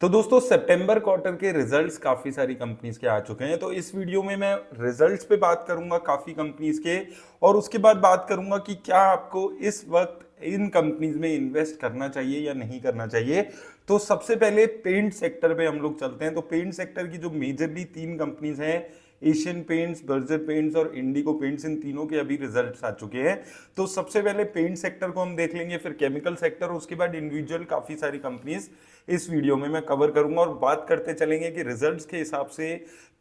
तो दोस्तों सितंबर क्वार्टर के रिजल्ट्स काफी सारी कंपनीज के आ चुके हैं। तो इस वीडियो में मैं रिजल्ट्स पे बात करूंगा काफी कंपनीज के, और उसके बाद बात करूंगा कि क्या आपको इस वक्त इन कंपनीज में इन्वेस्ट करना चाहिए या नहीं करना चाहिए। तो सबसे पहले पेंट सेक्टर पे हम लोग चलते हैं। तो पेंट सेक्टर की जो मेजरली तीन कंपनीज हैं, एशियन पेंट्स, बर्जर पेंट्स और इंडिगो पेंट्स, इन तीनों के अभी रिजल्ट्स आ चुके हैं। तो सबसे पहले पेंट सेक्टर को हम देख लेंगे, फिर केमिकल सेक्टर, उसके बाद इंडिविजुअल काफी सारी कंपनीज इस वीडियो में मैं कवर करूंगा और बात करते चलेंगे कि रिजल्ट्स के हिसाब से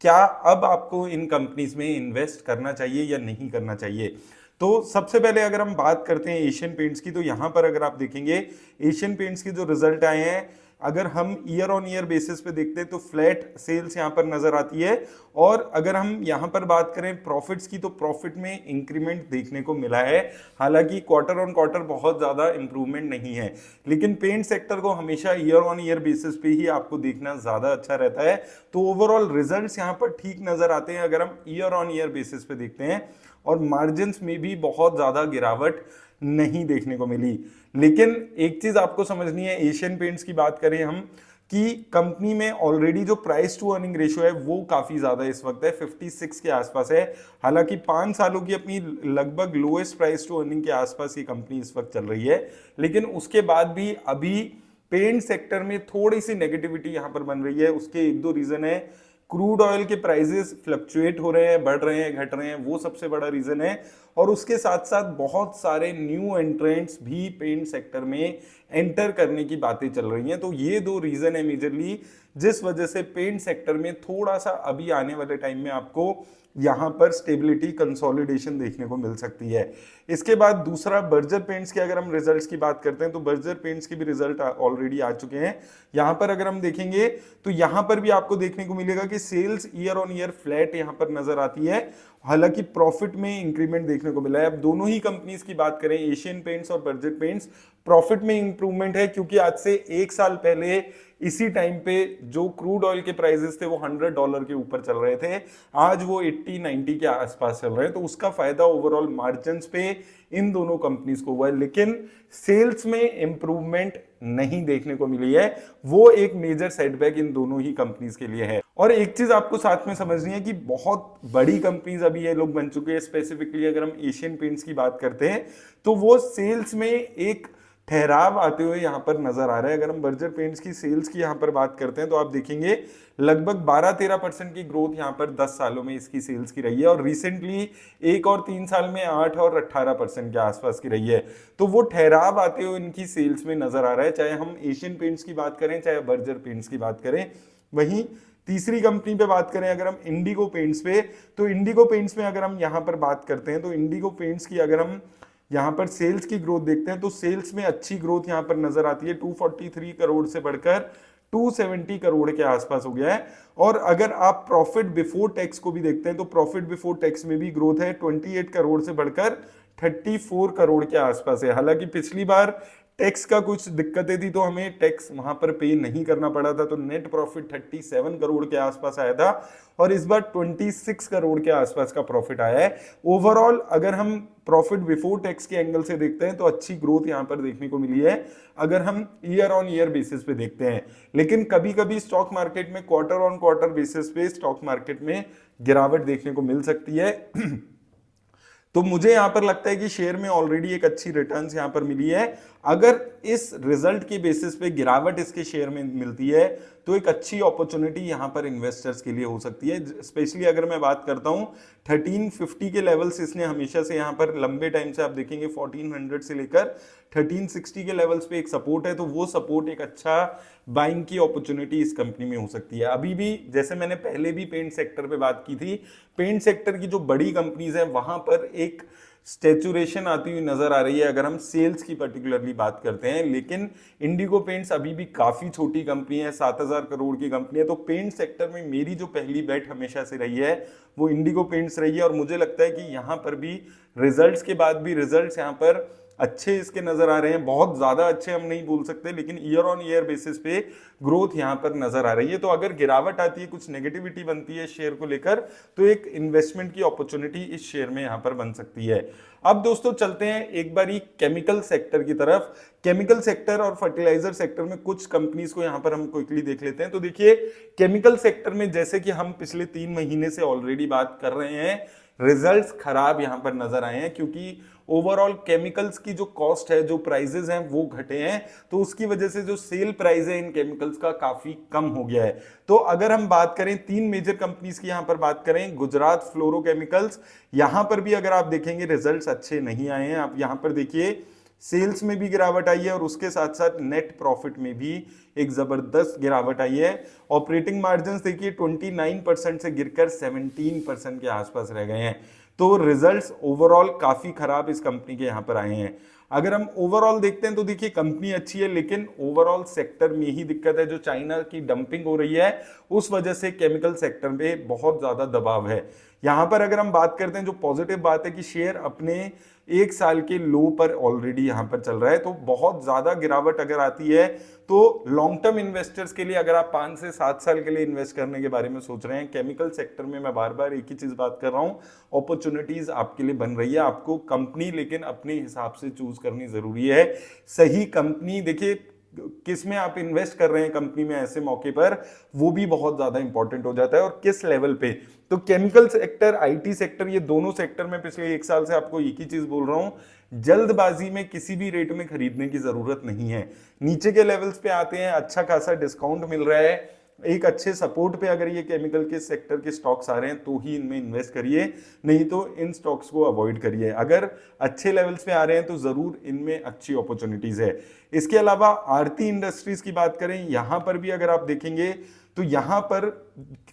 क्या अब आपको इन कंपनीज में इन्वेस्ट करना चाहिए या नहीं करना चाहिए। तो सबसे पहले अगर हम बात करते हैं एशियन पेंट्स की, तो यहां पर अगर आप देखेंगे एशियन पेंट्स के जो रिजल्ट आए हैं, अगर हम ईयर ऑन ईयर बेसिस पे देखते हैं तो फ्लैट सेल्स यहां पर नजर आती है। और अगर हम यहां पर बात करें प्रॉफिट्स की, तो प्रॉफिट में इंक्रीमेंट देखने को मिला है। हालांकि क्वार्टर ऑन क्वार्टर बहुत ज्यादा इंप्रूवमेंट नहीं है, लेकिन पेंट सेक्टर को हमेशा ईयर ऑन ईयर बेसिस पे ही आपको देखना ज्यादा अच्छा रहता है। तो ओवरऑल रिजल्ट्स यहां पर ठीक नजर आते हैं अगर हम ईयर ऑन ईयर बेसिस पे देखते हैं, और मार्जिन्स में भी बहुत ज्यादा गिरावट नहीं देखने को मिली। लेकिन एक चीज आपको समझनी है, एशियन पेंट्स की बात करें हम, कि कंपनी में ऑलरेडी जो प्राइस टू अर्निंग रेशियो है वो काफी ज्यादा इस वक्त है, 56 के आसपास है। हालांकि 5 सालों की अपनी लगभग लोएस्ट प्राइस टू अर्निंग के आसपास ये कंपनी इस वक्त चल रही है, लेकिन उसके बाद भी अभी पेंट सेक्टर में थोड़ी सी नेगेटिविटी यहां पर बन रही है। उसके एक दो रीजन है, क्रूड ऑयल के प्राइसेस फ्लक्चुएट हो रहे हैं, बढ़ रहे हैं, घट रहे हैं, वो सबसे बड़ा रीजन है। और उसके साथ साथ बहुत सारे न्यू एंट्रेंट्स भी पेंट सेक्टर में एंटर करने की बातें चल रही हैं। तो ये दो रीजन है मेजरली जिस वजह से पेंट सेक्टर में थोड़ा सा अभी आने वाले टाइम में आपको यहां पर स्टेबिलिटी, कंसोलिडेशन देखने को मिल सकती है। इसके बाद दूसरा बर्जर पेंट्स के अगर हम रिजल्ट्स की बात करते हैं, तो बर्जर पेंट्स के भी रिजल्ट ऑलरेडी आ चुके हैं। यहां पर अगर हम देखेंगे तो यहां पर भी आपको देखने को मिलेगा कि sales year on year flat यहां पर नजर आती है, हालांकि प्रॉफिट में इंक्रीमेंट देखने को मिला है। अब दोनों ही कंपनीज की बात करें, एशियन पेंट्स और बर्जर पेंट्स, प्रॉफिट में इंप्रूवमेंट है, क्योंकि आज से एक साल पहले इसी टाइम पे जो क्रूड ऑयल के प्राइसेस थे वो $100 के ऊपर चल रहे थे, आज वो 80-90 के आसपास चल रहे हैं। तो उसका फायदा ओवरऑल मार्जिन्स पे इन दोनों कंपनीज को हुआ है, लेकिन सेल्स में इंप्रूवमेंट नहीं देखने को मिली है। वो एक मेजर सेटबैक इन दोनों ही कंपनीज के लिए है। और एक चीज आपको साथ में समझनी है कि बहुत बड़ी कंपनीज अभी ये लोग बन चुके हैं। स्पेसिफिकली अगर हम एशियन पेंट्स की बात करते हैं तो वो सेल्स में एक ठहराव आते हुए यहां पर नजर आ रहा है। अगर हम बर्जर पेंट्स की सेल्स की यहां पर बात करते हैं तो आप देखेंगे लगभग 12-13% की ग्रोथ यहां पर 10 सालों में इसकी सेल्स की रही है, और रिसेंटली 1 और 3 साल में 8 और 18% के आसपास की रही है। तो वो ठहराव आते हुए इनकी सेल्स में नजर आ रहा है, चाहे हम एशियन पेंट्स की बात करें चाहे बर्जर पेंट्स की बात करें। वहीं तीसरी कंपनी पे बात करें अगर हम इंडिगो पेंट्स पे, तो इंडिगो पेंट्स में अगर हम यहां पर बात करते हैं तो इंडिगो पेंट्स की अगर हम यहां पर सेल्स की ग्रोथ देखते हैं तो सेल्स में अच्छी ग्रोथ यहां पर नजर आती है, 243 करोड़ से बढ़कर 270 करोड़ के आसपास हो गया है। और अगर आप प्रॉफिट बिफोर टैक्स को भी देखते हैं तो प्रॉफिट बिफोर टैक्स में भी ग्रोथ है, 28 करोड़ से बढ़कर 34 करोड़ के आसपास है। हालांकि पिछली बार टैक्स का कुछ दिक्कतें थी तो हमें टैक्स वहां पर पे नहीं करना पड़ा था, तो नेट प्रॉफिट 37 करोड़ के आसपास आया था, और इस बार 26 करोड़ के आसपास का प्रॉफिट आया है। ओवरऑल अगर हम प्रॉफिट बिफोर टैक्स के एंगल से देखते हैं तो अच्छी ग्रोथ यहां पर देखने को मिली है अगर हम ईयर ऑन ईयर बेसिस पे देखते हैं। लेकिन कभी कभी स्टॉक मार्केट में क्वार्टर ऑन क्वार्टर बेसिस पे स्टॉक मार्केट में गिरावट देखने को मिल सकती है। तो मुझे यहां पर लगता है कि शेयर में ऑलरेडी एक अच्छी रिटर्न्स यहां पर मिली है। अगर इस रिजल्ट के बेसिस पे गिरावट इसके शेयर में मिलती है तो एक अच्छी अपॉर्चुनिटी यहां पर इन्वेस्टर्स के लिए हो सकती है। स्पेशली अगर मैं बात करता हूं 1350 के लेवल्स इसने हमेशा से यहां पर लंबे टाइम से आप देखेंगे 1400 से लेकर 1360 के लेवल्स पे एक सपोर्ट है, तो वो सपोर्ट एक अच्छा बाइंग की अपॉर्चुनिटी इस कंपनी में हो सकती है। अभी भी जैसे मैंने पहले भी पेंट सेक्टर पे बात की थी, पेंट सेक्टर की जो बड़ी कंपनीज है वहां पर एक स्टेचुरेशन आती हुई नजर आ रही है अगर हम सेल्स की पर्टिकुलरली बात करते हैं। लेकिन इंडिगो पेंट्स अभी भी काफी छोटी कंपनी है, 7000 करोड़ की कंपनी है। तो पेंट सेक्टर में मेरी जो पहली बेट हमेशा से रही है वो इंडिगो पेंट्स रही है, और मुझे लगता है कि यहां पर भी रिजल्ट्स के बाद भी रिजल्ट्स यहां पर अच्छे इसके नजर आ रहे हैं, बहुत ज्यादा अच्छे हम नहीं बोल सकते, लेकिन ईयर ऑन ईयर बेसिस पे ग्रोथ यहाँ पर नजर आ रही है। तो अगर गिरावट आती है, कुछ नेगेटिविटी बनती है शेयर को लेकर, तो एक इन्वेस्टमेंट की अपॉर्चुनिटी इस शेयर में यहाँ पर बन सकती है। अब दोस्तों चलते हैं एक बारी केमिकल सेक्टर की तरफ। केमिकल सेक्टर और फर्टिलाइजर सेक्टर में कुछ कंपनीज को यहाँ पर हम क्विकली देख लेते हैं। तो देखिए, केमिकल सेक्टर में जैसे कि हम पिछले 3 महीने से ऑलरेडी बात कर रहे हैं, रिजल्ट्स खराब यहां पर नजर आए हैं, क्योंकि ओवरऑल केमिकल्स की जो कॉस्ट है, जो प्राइसेस हैं वो घटे हैं, तो उसकी वजह से जो सेल प्राइस है इन केमिकल्स का काफी कम हो गया है। तो अगर हम बात करें 3 मेजर कंपनीज की, यहां पर बात करें गुजरात फ्लोरोकेमिकल्स, यहां पर भी अगर आप देखेंगे रिजल्ट्स अच्छे नहीं आए हैं। आप यहां पर देखिए सेल्स में भी गिरावट आई है और उसके साथ साथ नेट प्रॉफिट में भी एक जबरदस्त गिरावट आई है। ऑपरेटिंग मार्जिन देखिए 29% से गिरकर 17% के आसपास रह गए हैं। तो रिजल्ट्स ओवरऑल काफी खराब इस कंपनी के यहां पर आए हैं। अगर हम ओवरऑल देखते हैं तो देखिए कंपनी अच्छी है, लेकिन ओवरऑल सेक्टर में ही दिक्कत है। जो चाइना की डंपिंग हो रही है उस वजह से केमिकल सेक्टर में बहुत ज्यादा दबाव है। यहां पर अगर हम बात करते हैं, जो पॉजिटिव बात है कि शेयर अपने 1 साल के लो पर ऑलरेडी यहां पर चल रहा है। तो बहुत ज्यादा गिरावट अगर आती है तो लॉन्ग टर्म इन्वेस्टर्स के लिए, अगर आप 5 से 7 साल के लिए इन्वेस्ट करने के बारे में सोच रहे हैं केमिकल सेक्टर में, मैं बार बार एक ही चीज बात कर रहा हूं, अपॉर्चुनिटीज आपके लिए बन रही है। आपको कंपनी लेकिन अपने हिसाब से चूज करनी जरूरी है। सही कंपनी देखिए, किस में आप इन्वेस्ट कर रहे हैं कंपनी में ऐसे मौके पर, वो भी बहुत ज्यादा इंपॉर्टेंट हो जाता है, और किस लेवल पे। तो केमिकल सेक्टर, आईटी सेक्टर, ये दोनों सेक्टर में पिछले 1 साल से आपको एक ही चीज बोल रहा हूं, जल्दबाजी में किसी भी रेट में खरीदने की जरूरत नहीं है। नीचे के लेवल्स पे आते हैं, अच्छा खासा डिस्काउंट मिल रहा है, एक अच्छे सपोर्ट पे अगर ये केमिकल के सेक्टर के स्टॉक्स आ रहे हैं तो ही इनमें इन्वेस्ट करिए, नहीं तो इन स्टॉक्स को अवॉइड करिए। अगर अच्छे लेवल्स पे आ रहे हैं तो जरूर इनमें अच्छी अपॉर्चुनिटीज है। इसके अलावा आरती इंडस्ट्रीज की बात करें, यहां पर भी अगर आप देखेंगे तो यहां पर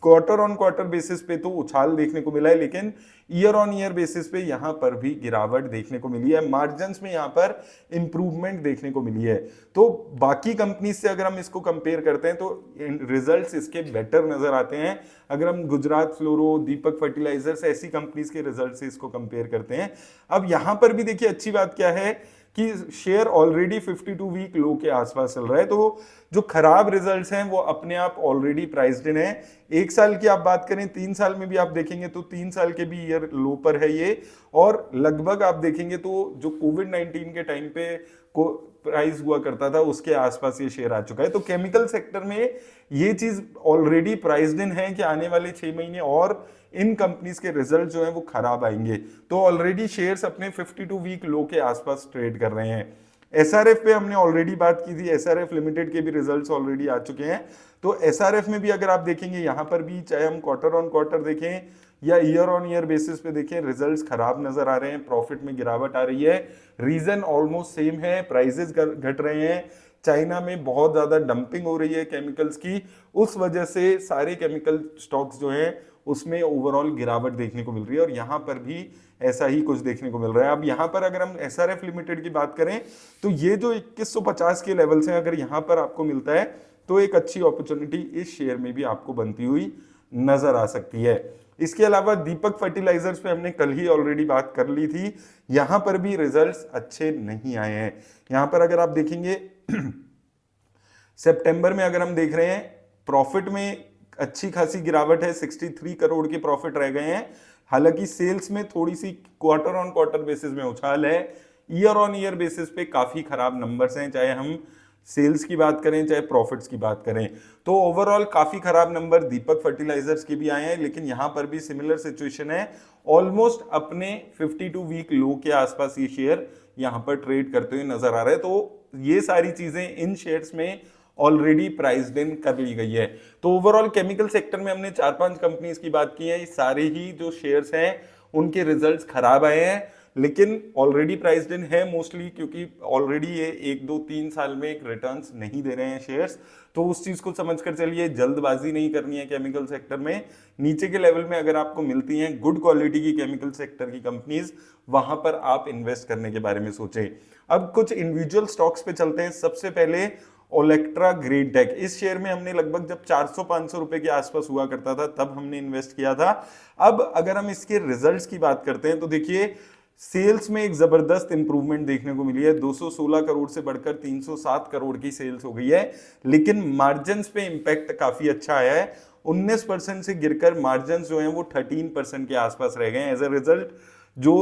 क्वार्टर ऑन क्वार्टर बेसिस पे तो उछाल देखने को मिला है, लेकिन ईयर ऑन ईयर बेसिस पे यहां पर भी गिरावट देखने को मिली है। मार्जिन्स में यहां पर इंप्रूवमेंट देखने को मिली है। तो बाकी कंपनी से अगर हम इसको कंपेयर करते हैं तो रिजल्ट्स इसके बेटर नजर आते हैं। अगर हम गुजरात फ्लोरो, दीपक फर्टिलाइजर्स, ऐसी कंपनीज के रिजल्ट से इसको कंपेयर करते हैं। अब यहां पर भी देखिए अच्छी बात क्या है कि शेयर ऑलरेडी 52 वीक लो के आसपास चल रहा है। तो जो खराब रिजल्ट्स हैं वो अपने आप ऑलरेडी प्राइस्ड इन है। 1 साल की आप बात करें, 3 साल में भी आप देखेंगे तो 3 साल के भी ईयर लो पर है ये, और लगभग आप देखेंगे तो जो कोविड-19 के टाइम पे को प्राइस हुआ करता था उसके आसपास ये शेयर आ चुका है। तो केमिकल सेक्टर में ये चीज ऑलरेडी प्राइस्ड इन है कि आने वाले 6 महीने और इन कंपनीज के रिजल्ट जो है वो खराब आएंगे। तो ऑलरेडी शेयर्स अपने 52 वीक लो के आसपास ट्रेड कर रहे हैं। एसआरएफ पे हमने ऑलरेडी बात की थी, एसआरएफ लिमिटेड के भी रिजल्ट्स ऑलरेडी आ चुके हैं। तो एसआरएफ में भी अगर आप देखेंगे, यहां पर भी चाहे हम क्वार्टर ऑन क्वार्टर देखें या ईयर ऑन ईयर बेसिस पे देखें, रिजल्ट्स खराब नजर आ रहे हैं, प्रॉफिट में गिरावट आ रही है। रीजन ऑलमोस्ट सेम है, प्राइसेस घट रहे हैं। चाइना में बहुत ज्यादा डंपिंग हो रही है केमिकल्स की, उस वजह से सारे केमिकल स्टॉक्स जो हैं उसमें ओवरऑल गिरावट देखने को मिल रही है, और यहां पर भी ऐसा ही कुछ देखने को मिल रहा है। अब यहां पर अगर हम एसआरएफ लिमिटेड की बात करें तो ये जो 2150 के लेवल्स हैं, अगर यहां पर आपको मिलता है तो एक अच्छी अपॉर्चुनिटी इस शेयर में भी आपको बनती हुई नजर आ सकती है। इसके अलावा दीपक फर्टिलाइजर्स पे हमने कल ही ऑलरेडी बात कर ली थी, यहां पर भी रिजल्ट्स अच्छे नहीं आए हैं। यहां पर अगर आप देखेंगे सितंबर में अगर हम देख रहे हैं, प्रॉफिट में अच्छी खासी गिरावट है, 63 करोड़ के प्रॉफिट रह गए हैं। हालांकि सेल्स में थोड़ी सी क्वार्टर ऑन क्वार्टर बेसिस में उछाल है, ईयर ऑन ईयर बेसिस पे काफी खराब नंबर्स हैं, चाहे हम सेल्स की बात करें चाहे प्रॉफिट्स की बात करें। तो ओवरऑल काफी खराब नंबर दीपक फर्टिलाइजर्स के भी आए हैं, लेकिन यहां पर भी सिमिलर सिचुएशन है, ऑलमोस्ट अपने 52 वीक लो के आसपास ये शेयर यहां पर ट्रेड करते हुए नजर आ रहे हैं। तो ये सारी चीजें इन शेयर्स में ऑलरेडी प्राइस्ड इन कर ली गई है। तो ओवरऑल केमिकल सेक्टर में हमने 4-5 कंपनीज की बात की है, सारे ही जो शेयर्स हैं उनके रिजल्ट्स खराब आए हैं, लेकिन ऑलरेडी प्राइस्ड इन है मोस्टली, क्योंकि ऑलरेडी ये 1-2-3 साल में एक रिटर्न्स नहीं दे रहे हैं शेयर्स। तो उस चीज को समझकर चलिए, जल्दबाजी नहीं करनी है केमिकल सेक्टर में। नीचे के लेवल में अगर आपको मिलती हैं गुड क्वालिटी की केमिकल सेक्टर की कंपनीज, वहां पर आप इन्वेस्ट करने के बारे में सोचें। अब कुछ इंडिविजुअल स्टॉक्स पे चलते हैं। सबसे पहले ओलेक्ट्रा ग्रेड टेक, इस शेयर में हमने लगभग जब 400-500 रुपए के आसपास हुआ करता था तब हमने इन्वेस्ट किया था। अब अगर हम इसके रिजल्ट्स की बात करते हैं तो देखिए सेल्स में एक जबरदस्त इंप्रूवमेंट देखने को मिली है, 216 करोड़ से बढ़कर 307 करोड़ की सेल्स हो गई है। लेकिन मार्जिन्स पे इंपैक्ट काफी अच्छा आया है, 19% से गिरकर मार्जिन्स जो हैं वो 13% के आसपास रह गए हैं। एज अ रिजल्ट जो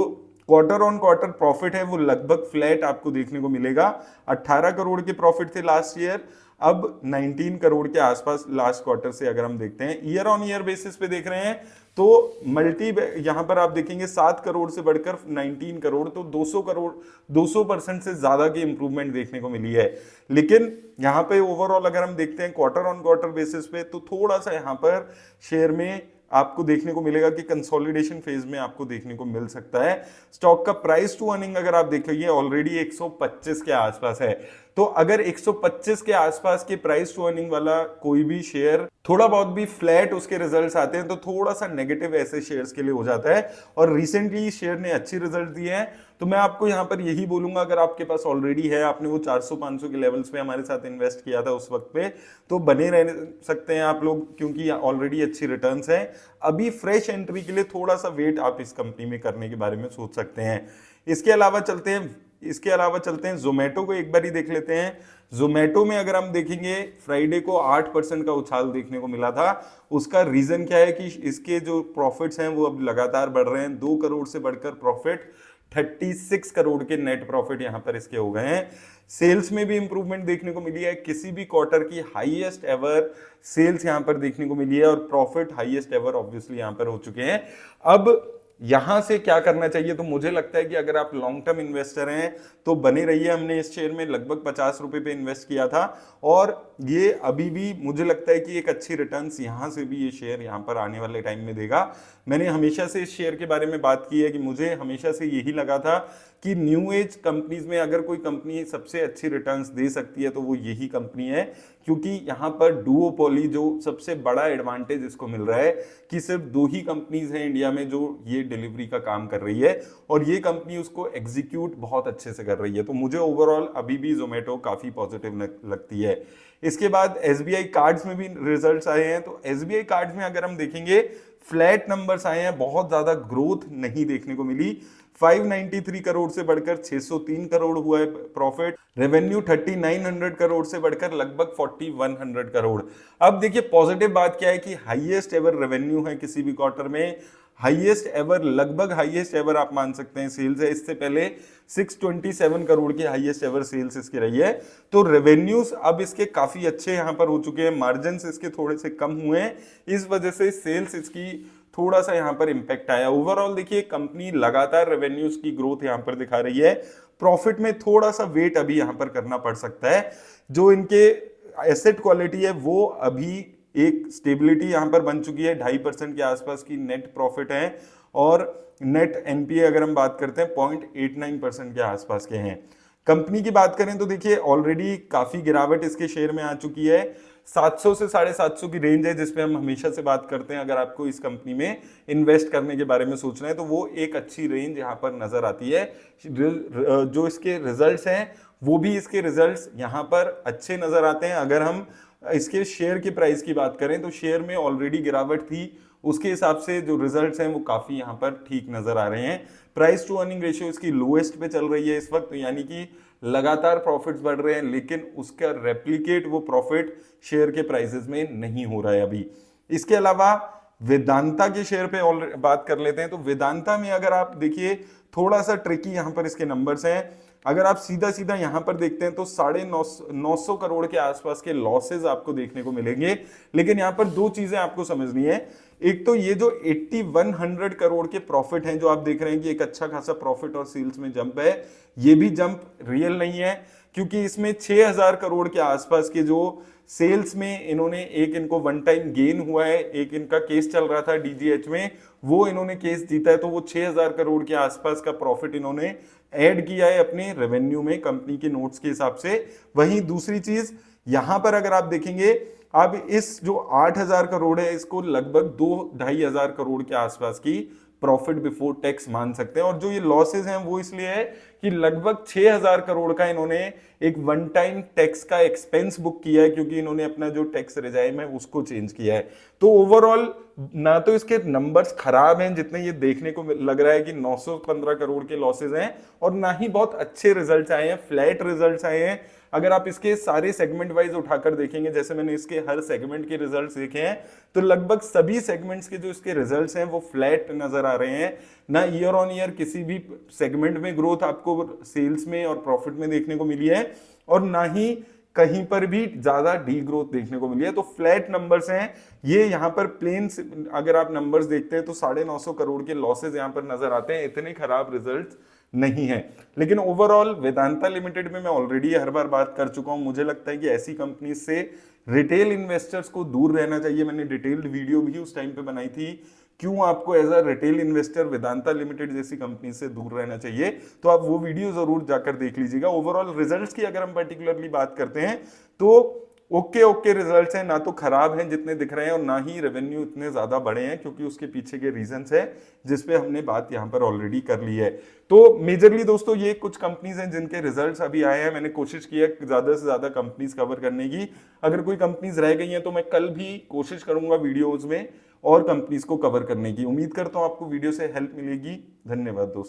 क्वार्टर ऑन क्वार्टर प्रॉफिट है वो लगभग फ्लैट आपको देखने को मिलेगा। 18 करोड़ के प्रॉफिट थे लास्ट ईयर, अब 19 करोड़ के आसपास लास्ट क्वार्टर से अगर हम देखते हैं। ईयर ऑन ईयर बेसिस पे देख रहे हैं तो मल्टी यहां पर आप देखेंगे 7 करोड़ से बढ़कर 19 करोड़, तो 200 करोड़ 200% से ज्यादा की इंप्रूवमेंट देखने को मिली है। लेकिन यहां पे ओवरऑल अगर हम देखते हैं क्वार्टर ऑन क्वार्टर बेसिस पे, तो थोड़ा सा यहां पर शेयर में आपको देखने को मिलेगा कि कंसोलिडेशन फेज में आपको देखने को मिल सकता है। स्टॉक का प्राइस टू अर्निंग अगर आप देखेंगे ऑलरेडी 125 के आसपास है, तो अगर 125 के आसपास के प्राइस टू अर्निंग वाला कोई भी शेयर थोड़ा बहुत भी फ्लैट उसके रिजल्ट्स आते हैं तो थोड़ा सा नेगेटिव ऐसे शेयर्स के लिए हो जाता है। और रिसेंटली शेयर ने अच्छी रिजल्ट दिए हैं, तो मैं आपको यहां पर यही बोलूंगा, अगर आपके पास ऑलरेडी है, आपने वो 400-500 के लेवल्स पे हमारे साथ इन्वेस्ट किया था उस वक्त पे, तो बने रह सकते हैं आप लोग, क्योंकि ऑलरेडी अच्छी रिटर्न्स हैं। अभी फ्रेश एंट्री के लिए थोड़ा सा वेट आप इस कंपनी में करने के बारे में सोच सकते हैं। इसके अलावा चलते हैं जोमेटो को एक बार ही देख लेते हैं। जोमेटो में अगर हम देखेंगे फ्राइडे को 8% का उछाल देखने को मिला था। उसका रीजन क्या है कि इसके जो प्रॉफिट्स हैं वो अब लगातार बढ़ रहे हैं, 2 करोड़ से बढ़कर प्रॉफिट 36 करोड़ के नेट प्रॉफिट यहां पर इसके हो गए हैं। सेल्स में भी इंप्रूवमेंट देखने को मिली है, किसी भी क्वार्टर की हाईएस्ट एवर सेल्स यहां पर देखने को मिली है और प्रॉफिट हाईएस्ट एवर ऑब्वियसली यहां पर हो चुके हैं। अब यहां से क्या करना चाहिए, तो मुझे लगता है कि अगर आप लॉन्ग टर्म इन्वेस्टर हैं तो बने रहिए। हमने इस शेयर में लगभग 50 रुपए पे इन्वेस्ट किया था और ये अभी भी मुझे लगता है कि एक अच्छी रिटर्न्स यहां से भी ये शेयर यहां पर आने वाले टाइम में देगा। मैंने हमेशा से इस शेयर के बारे में बात की है कि मुझे हमेशा से यही लगा था कि न्यू एज कंपनीज में अगर कोई कंपनी सबसे अच्छी रिटर्न्स दे सकती है तो वो यही कंपनी है, क्योंकि यहाँ पर डुओपोली जो सबसे बड़ा एडवांटेज इसको मिल रहा है कि सिर्फ 2 ही कंपनीज हैं इंडिया में जो ये डिलीवरी का काम कर रही है और ये कंपनी उसको एग्जीक्यूट बहुत अच्छे से कर रही है। तो मुझे ओवरऑल अभी भी जोमेटो काफी पॉजिटिव लगती है। इसके बाद एसबीआई कार्ड्स में भी रिजल्ट्स आए हैं, तो एसबीआई कार्ड्स में अगर हम देखेंगे फ्लैट नंबर्स आए हैं, बहुत ज्यादा ग्रोथ नहीं देखने को मिली। 593 करोड़ से बढ़कर 603 करोड़ हुआ है प्रॉफिट। रेवेन्यू 3900 करोड़ से बढ़कर लगभग 4100 करोड़। अब देखिए पॉजिटिव बात क्या है कि हाईएस्ट एवर रेवेन्यू है किसी भी क्वार्टर में, हाईएस्ट एवर, लगभग हाईएस्ट एवर आप मान सकते हैं सेल्स है। इससे पहले 627 करोड़ की हाईएस्ट एवर सेल्स इसकी रही है। तो रेवेन्यूज अब इसके काफी अच्छे यहां पर हो चुके हैं, मार्जिन्स इसके थोड़े से कम हुए हैं, इस वजह से सेल्स इसकी थोड़ा सा यहां पर इंपैक्ट आया। ओवरऑल देखिए कंपनी लगातार रेवेन्यूज की ग्रोथ यहां पर दिखा रही है, प्रॉफिट में थोड़ा सा वेट अभी यहां पर करना पड़ सकता है। जो इनके एसेट क्वालिटी है वो अभी एक स्टेबिलिटी यहां पर बन चुकी है, 2.5% के आसपास की नेट प्रॉफिट है और नेट एनपीए अगर हम बात करते हैं 0.89% के आसपास के हैं। कंपनी की बात करें तो देखिए ऑलरेडी काफी गिरावट इसके शेयर में आ चुकी है, 700 से 750 की रेंज है जिसपे हम हमेशा से बात करते हैं। अगर आपको इस कंपनी में इन्वेस्ट करने के बारे में सोचना है तो वो एक अच्छी रेंज यहाँ पर नजर आती है। जो इसके रिजल्ट्स हैं वो भी इसके रिजल्ट्स यहाँ पर अच्छे नजर आते हैं। अगर हम इसके शेयर की प्राइस की बात करें तो शेयर में ऑलरेडी गिरावट थी, उसके हिसाब से जो रिजल्ट्स हैं वो काफी यहाँ पर ठीक नजर आ रहे हैं। प्राइस टू अर्निंग रेशियो इसकी लोएस्ट पे चल रही है इस वक्त, यानी कि लगातार प्रॉफिट्स बढ़ रहे हैं लेकिन उसका रेप्लिकेट वो प्रॉफिट शेयर के प्राइसेस में नहीं हो रहा है अभी। इसके अलावा वेदांता के शेयर पे बात कर लेते हैं। तो वेदांता में अगर आप देखिए थोड़ा सा ट्रिकी यहाँ पर इसके नंबर्स हैं। अगर आप सीधा सीधा यहां पर देखते हैं तो 950 करोड़ के आसपास के लॉसेस आपको देखने को मिलेंगे। लेकिन यहां पर 2 चीजें आपको समझनी है, एक तो ये जो 8100 करोड़ के प्रॉफिट हैं जो आप देख रहे हैं कि एक अच्छा खासा प्रॉफिट और सेल्स में जंप है, ये भी जंप रियल नहीं है, क्योंकि इसमें 6000 करोड़ के आसपास के जो सेल्स में इन्होंने एक इनको वन टाइम गेन हुआ है, एक इनका केस चल रहा था डीजीएच में, वो इन्होंने केस जीता है, तो वो 6000 करोड़ के आसपास का प्रॉफिट इन्होंने ऐड किया है अपने रेवेन्यू में कंपनी के नोट्स के हिसाब से। वहीं दूसरी चीज यहां पर अगर आप देखेंगे, अब इस जो 8000 करोड़ है इसको लगभग 2-2.5 हजार करोड़ के आसपास की प्रॉफिट बिफोर टैक्स मान सकते हैं। और जो ये लॉसेज हैं वो इसलिए है कि लगभग 6,000 करोड़ का इन्होंने एक वन टाइम टैक्स का एक्सपेंस बुक किया है, क्योंकि इन्होंने अपना जो टैक्स रिजाइम है उसको चेंज किया है। तो ओवरऑल ना तो इसके नंबर्स खराब हैं जितने ये देखने को लग रहा है कि 915 करोड़ के लॉसेज हैं, और ना ही बहुत अच्छे रिजल्ट्स आए हैं, फ्लैट रिजल्ट्स आए हैं। अगर आप इसके सारे सेगमेंट वाइज उठाकर देखेंगे, जैसे मैंने इसके हर सेगमेंट के रिजल्ट्स देखे हैं, तो लगभग सभी सेगमेंट्स के जो इसके रिजल्ट्स हैं वो फ्लैट नजर आ रहे हैं। ना ईयर ऑन ईयर किसी भी सेगमेंट में ग्रोथ आपको सेल्स में और प्रॉफिट में देखने को मिली है, और ना ही कहीं पर भी ज्यादा डी ग्रोथ देखने को मिली है। तो फ्लैट नंबर्स हैं ये। यहाँ पर प्लेन अगर आप नंबर्स देखते हैं तो 950 करोड़ के लॉसेज यहाँ पर नजर आते हैं, इतने खराब रिजल्ट्स नहीं है। लेकिन ओवरऑल वेदांता लिमिटेड में मैं ऑलरेडी हर बार बात कर चुका हूं, मुझे लगता है कि ऐसी कंपनी से रिटेल इन्वेस्टर्स को दूर रहना चाहिए। मैंने डिटेल्ड वीडियो भी उस टाइम पे बनाई थी, क्यों आपको as a retail investor Vedanta limited जैसी कंपनी से दूर रहना चाहिए, तो आप वो वीडियो जरूर जाकर देख लीजिएगा। ओवरऑल रिजल्ट्स की अगर हम पर्टिकुलरली बात करते हैं तो ओके रिजल्ट्स हैं, ना तो खराब हैं जितने दिख रहे हैं, और ना ही रेवेन्यू इतने ज्यादा बढ़े हैं, क्योंकि उसके पीछे के रीजंस है जिसपे हमने बात यहाँ पर ऑलरेडी कर ली है। तो मेजरली दोस्तों ये कुछ कंपनीज हैं जिनके रिजल्ट्स अभी आए हैं। मैंने कोशिश की है ज्यादा से ज्यादा कंपनीज कवर करने की। अगर कोई कंपनीज रह गई हैं तो मैं कल भी कोशिश करूंगा वीडियोज में और कंपनीज को कवर करने की। उम्मीद करता हूं आपको वीडियो से हेल्प मिलेगी। धन्यवाद दोस्तों।